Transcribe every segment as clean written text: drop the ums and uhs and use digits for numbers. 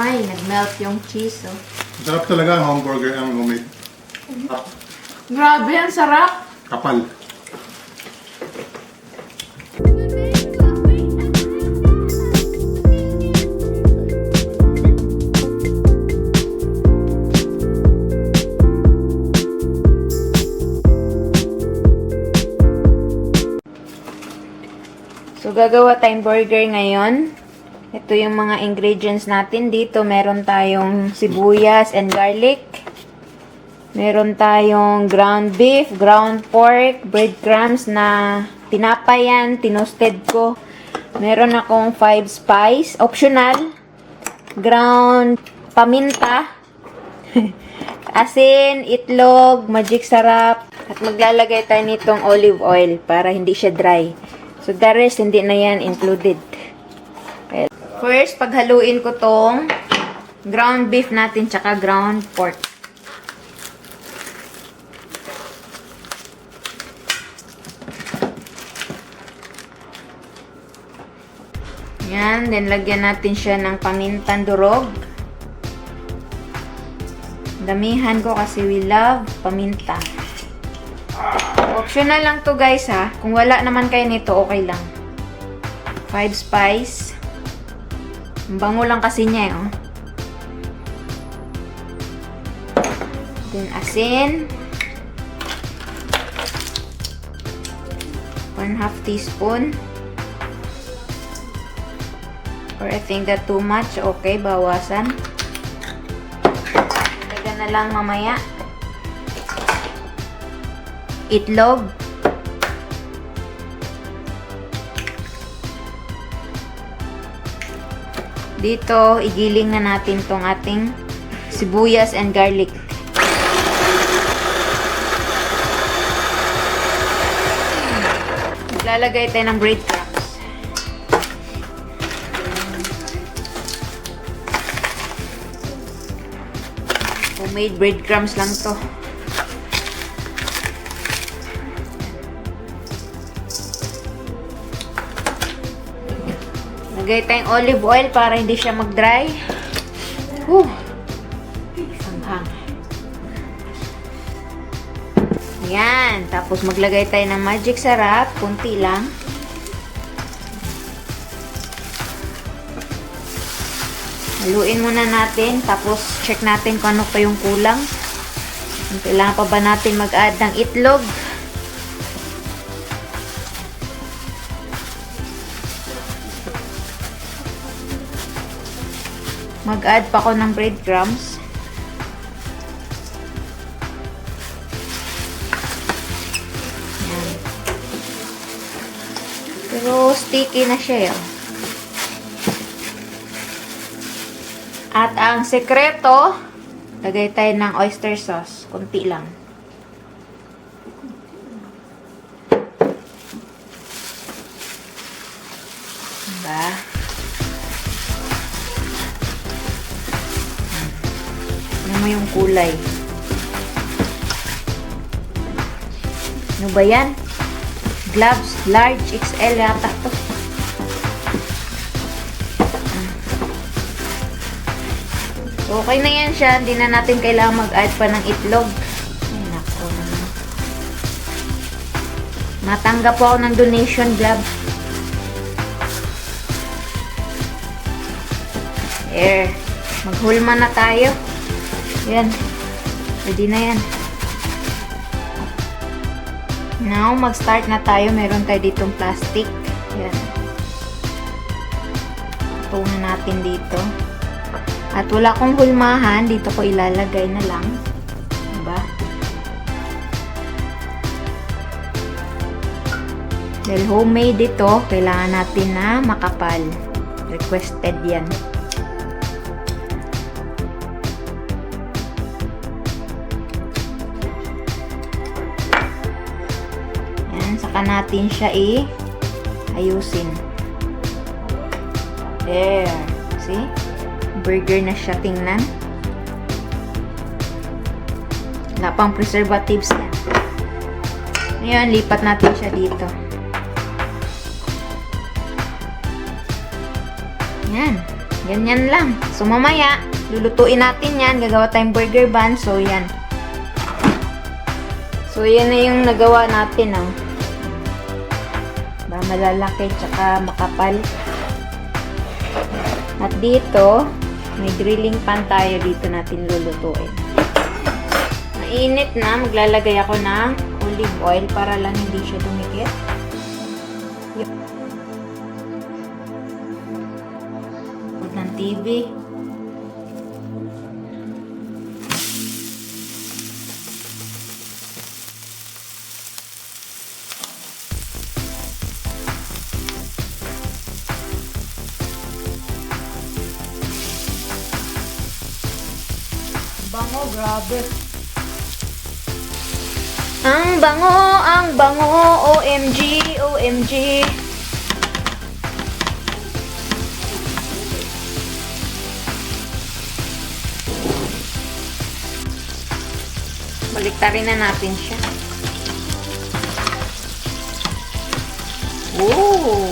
Ay, nag-melt yung cheese, oh. Sarap talaga ang hamburger ang homemade. Grabe, ang sarap. Kapal. So, gagawa tayong burger ngayon. Ito yung mga ingredients natin. Dito, meron tayong sibuyas and garlic. Meron tayong ground beef, ground pork, breadcrumbs na tinapay yan, tinosted ko. Meron akong 5 spice, optional. Ground paminta. Asin, itlog, magic sarap. At maglalagay tayo nitong olive oil para hindi siya dry. So, the rest, hindi na yan included. Okay. First, paghaluin ko tong ground beef natin tsaka ground pork. Yan, then lagyan natin siya ng pamintang durog. Damihan ko kasi we love paminta. Optional lang to guys ha. Kung wala naman kayo nito, okay lang. 5 spice. Ang bango lang kasi niya eh, oh. Then asin. 1/2 teaspoon. Or I think that too much. Okay, bawasan. Lagyan na lang mamaya. Itlog. Dito, igiling na natin tong ating sibuyas and garlic. Lalagay tayo ng breadcrumbs. Homemade breadcrumbs lang to. Lagay tayong olive oil para hindi siya mag-dry. Sanghang. Yan. Tapos maglagay tayo ng magic sarap. Kunti lang. Haluin muna natin. Tapos check natin kung ano pa yung kulang. Kailangan pa ba natin mag-add ng itlog? Mag-add pa ako ng breadcrumbs. Yan. Pero sticky na siya yun. At ang sekreto, lagay tayo ng oyster sauce. Kunti lang. Diba? Ano mo yung kulay? Ano ba yan? Gloves, large, XL yata to. So, okay na yan siya. Hindi na natin kailangan mag-add pa ng itlog. Ay, nako. Matanggap po ako ng donation, glove. There. Maghulma na tayo. Yan. Pwede na yan. Now, mag-start na tayo. Meron tayo ditong plastic. Yan. Tungan natin dito. At wala kong hulmahan. Dito ko ilalagay na lang. Diba? Dahil homemade ito, kailangan natin na makapal. Requested yan. Saka natin siya ayusin. There. See? Burger na siya tingnan. Wala pang preservatives yan. Ngayon, lipat natin siya dito. Yan. Ganyan lang. So, mamaya, lulutuin natin yan. Gagawa tayong burger bun. So, yan. So, yan na yung nagawa natin, oh. Ba, malalaki, tsaka makapal. At dito, may grilling pan tayo. Dito natin lulutuin. Mainit na. Maglalagay ako ng olive oil para lang hindi siya dumikit. Yep. Ng TV. Bango, grabe. Ang bango, OMG, OMG. Baliktarin na natin siya. Ooh!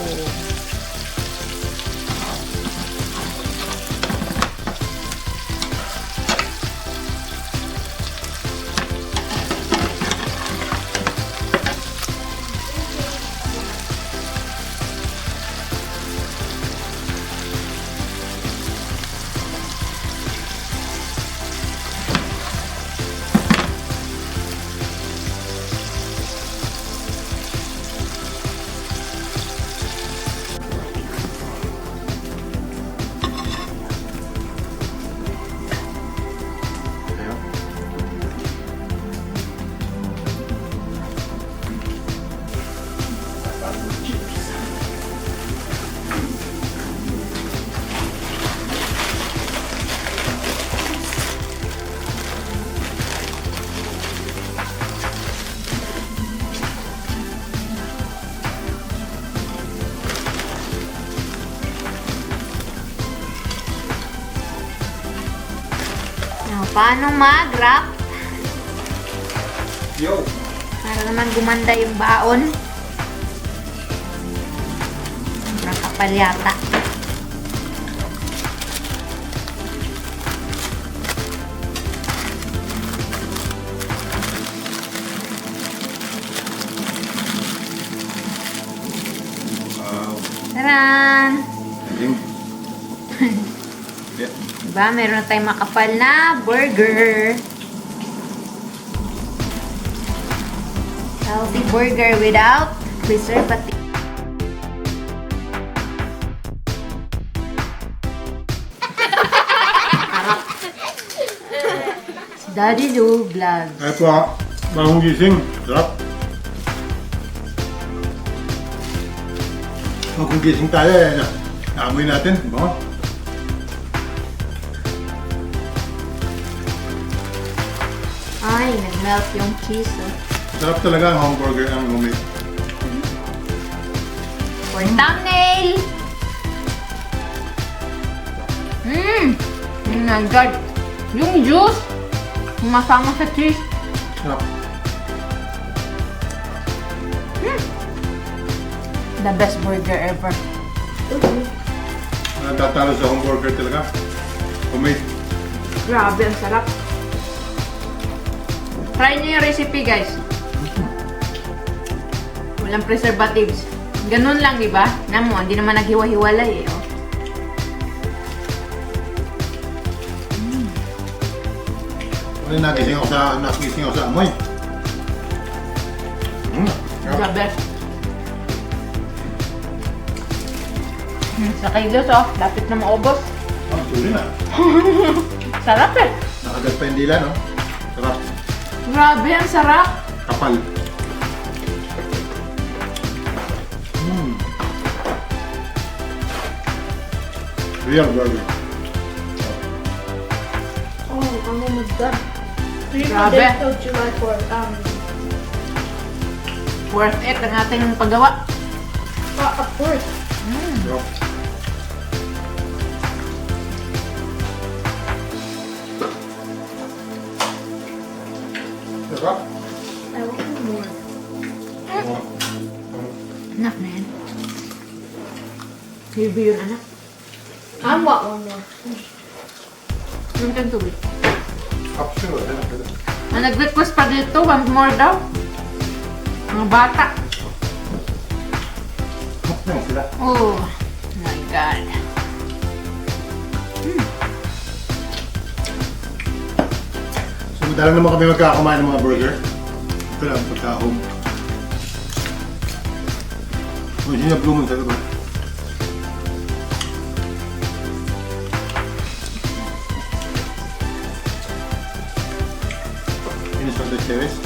Paano mag-wrap? Yo! Para naman gumanda yung baon. Sobrang kapal yata. Wow. Taran! Yeah. Diba? Meron na tayong makapal na burger. Healthy burger without preservatives. Daddy Lou Vlog. Ay po, bagong gising. Sarap. Bagong gising tayo eh. Naamoy natin. Bango. Ay, nag-melt yung cheese. Oh. Sarap talaga ang hamburger ang homemade. For thumbnail! Oh my God! Yung juice! Masama sa cheese. Sarap. The best burger ever. Natatalo sa hamburger talaga. Homemade. Grabe, ang sarap. Try nyo yung recipe, guys. Walang preservatives. Ganun lang, di ba? Namo, hindi naman naghiwa-hiwalay eh. Oh. Ano nagising ako sa amoy. The best. Sa kilos, oh. Lapit na maubos. Oh, suli na. Sarap eh. Nakagat pa yung dila, no? Sarap. Grabe, ang sarap. Kapal. Real burger. Oh, I'm almost done. So you Grabe. did till July 4th. Worth it ang ating paggawa. Of course. Sarap. Sarap. I want more. Anak na yan. Heavy yun, anak. I'm I want one more. Yung kang tubig. Absolut. Nag-request pa dito, one more daw. Mga bata. Yan sila. Oh my God. So, madalang naman kami magkakamain ng mga burger. Ito lang, pagka-home. Hindi na blooming talaga. Finish on the terrace.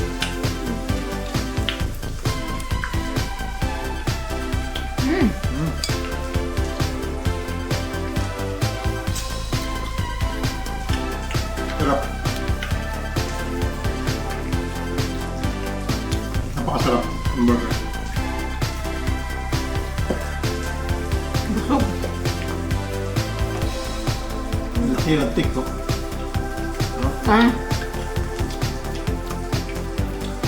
Sarap. Napakasarap ng burger. Busog. Laki ng TikTok. Ah.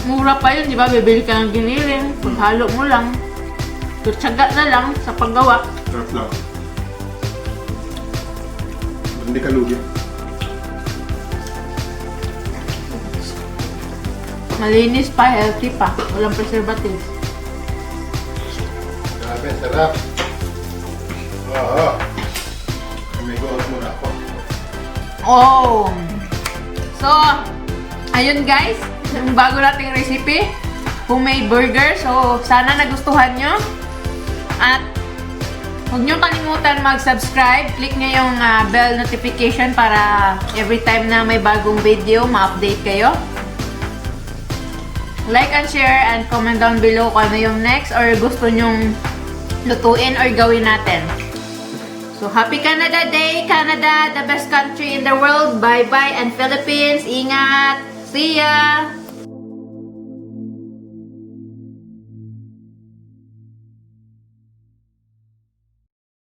Mura pa yun, di ba? Bibili ka ng giniling. Paghalo mo lang. Tutsaga na lang sa paggawa. Sarap lang. Hindi ka lugi. Malinis pa, healthy pa. Walang preservatives. Grabe, sarap. Oo. May goals muna ako. Oh! So, ayun guys. Yung bago nating recipe. Homemade burger. So, sana nagustuhan nyo. At huwag nyo kalimutan mag-subscribe. Click nyo yung bell notification para every time na may bagong video, ma-update kayo. Like and share and comment down below kung ano yung next or gusto nyong lutuin or gawin natin. So, Happy Canada Day! Canada, the best country in the world! Bye-bye and Philippines! Ingat! See ya!